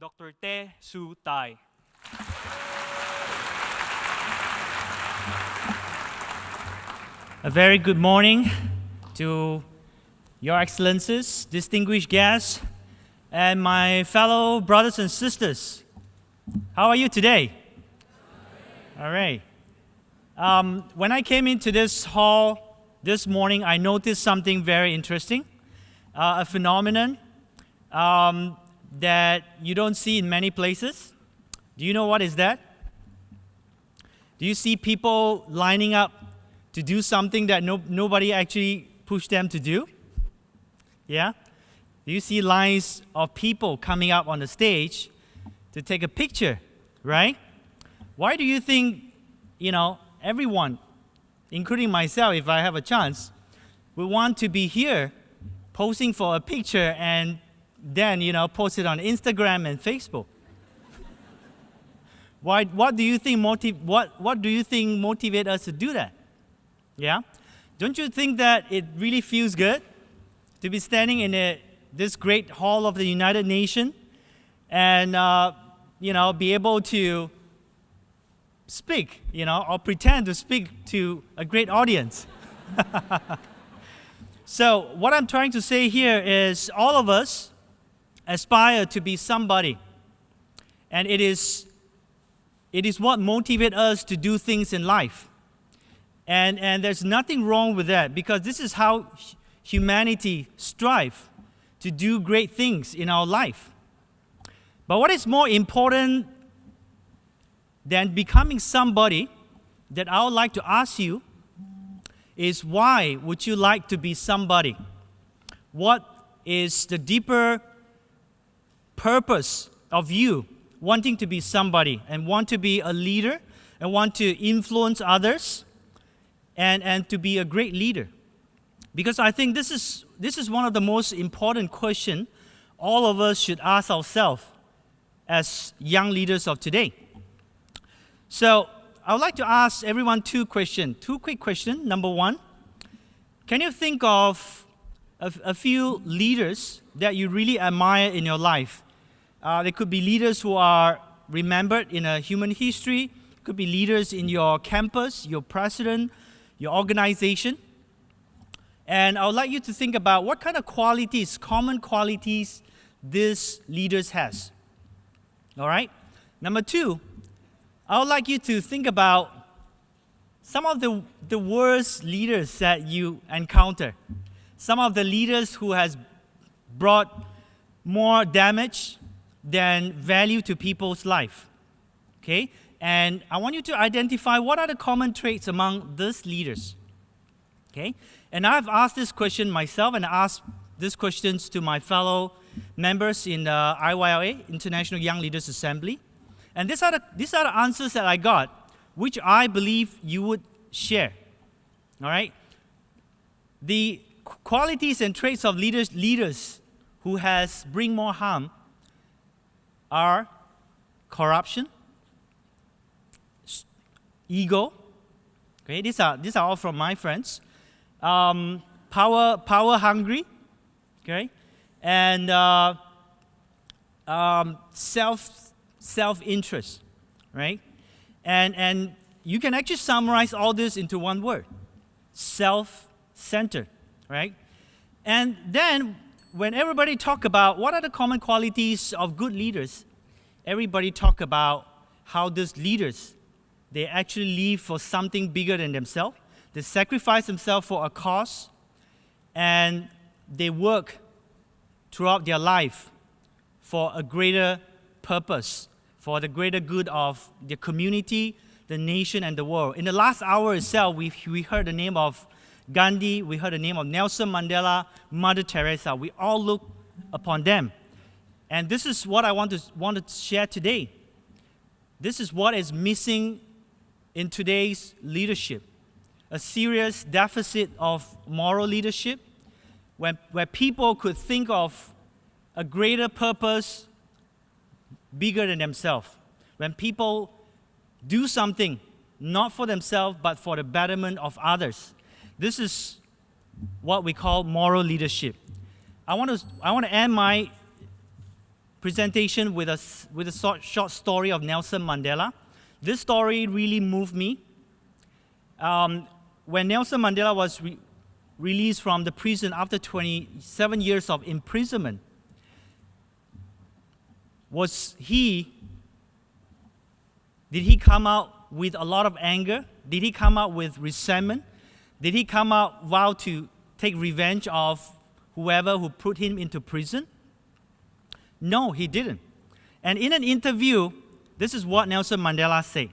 Dr. Thye. A very good morning to Your Excellencies, distinguished guests, and my fellow brothers and sisters. How are you today? All right. When I came into this hall this morning, I noticed something very interesting, a phenomenon that you don't see in many places. Do you know what is that? Do you see people lining up to do something that nobody actually pushed them to do? Yeah? Do you see lines of people coming up on the stage to take a picture, right? Why do you think, everyone, including myself, if I have a chance, would want to be here posing for a picture and then, post it on Instagram and Facebook? What do you think motivate us to do that? Yeah? Don't you think that it really feels good to be standing in this great hall of the United Nations and, be able to speak, or pretend to speak to a great audience? So what I'm trying to say here is all of us aspire to be somebody. And it is what motivates us to do things in life. And there's nothing wrong with that, because this is how humanity strives to do great things in our life. But what is more important than becoming somebody that I would like to ask you is, why would you like to be somebody? What is the deeper purpose of you wanting to be somebody and want to be a leader and want to influence others and to be a great leader? Because I think this is one of the most important questions all of us should ask ourselves as young leaders of today. So I would like to ask everyone two quick questions. Number one, can you think of a few leaders that you really admire in your life? They could be leaders who are remembered in a human history. Could be leaders in your campus, your president, your organization. And I would like you to think about what kind of qualities, common qualities, these leaders has. All right? Number two, I would like you to think about some of the worst leaders that you encounter. Some of the leaders who has brought more damage than value to people's life. Okay? And I want you to identify what are the common traits among these leaders. Okay? And I've asked this question myself, and I asked these questions to my fellow members in the IYLA, International Young Leaders Assembly. And these are the answers that I got, which I believe you would share. All right? The qualities and traits of leaders who has bring more harm are corruption, ego. Okay, these are all from my friends. Power hungry. Okay, and self-interest. Right, and you can actually summarize all this into one word: self-centered. Right, and then when everybody talk about what are the common qualities of good leaders, everybody talk about how these leaders, they actually live for something bigger than themselves. They sacrifice themselves for a cause, and they work throughout their life for a greater purpose, for the greater good of the community, the nation, and the world. In the last hour itself, we heard the name of Gandhi, we heard the name of Nelson Mandela, Mother Teresa. We all look upon them. And this is what I want to share today. This is what is missing in today's leadership. A serious deficit of moral leadership, where people could think of a greater purpose bigger than themselves. When people do something not for themselves but for the betterment of others. This is what we call moral leadership. I want to end my presentation with a short story of Nelson Mandela. This story really moved me. When Nelson Mandela was released from the prison after 27 years of imprisonment, did he come out with a lot of anger? Did he come out with resentment? Did he come out vow to take revenge of whoever who put him into prison? No, he didn't. And in an interview, this is what Nelson Mandela said.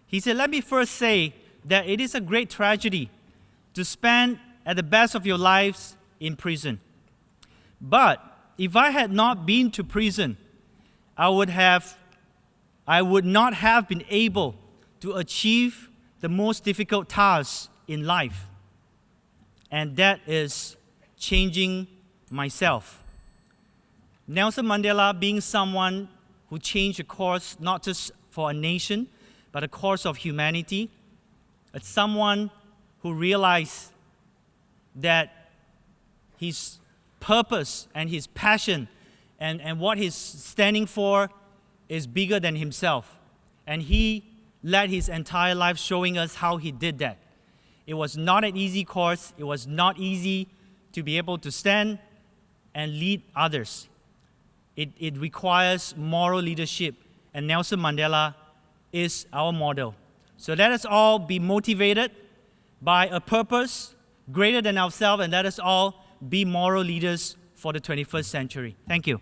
He said, "Let me first say that it is a great tragedy to spend at the best of your lives in prison. But if I had not been to prison, I would not have been able to achieve the most difficult task in life. And that is changing myself." Nelson Mandela being someone who changed the course not just for a nation, but a course of humanity. It's someone who realized that his purpose and his passion and what he's standing for is bigger than himself. And he led his entire life showing us how he did that. It was not an easy course. It was not easy to be able to stand and lead others. It requires moral leadership, and Nelson Mandela is our model. So let us all be motivated by a purpose greater than ourselves, and let us all be moral leaders for the 21st century. Thank you.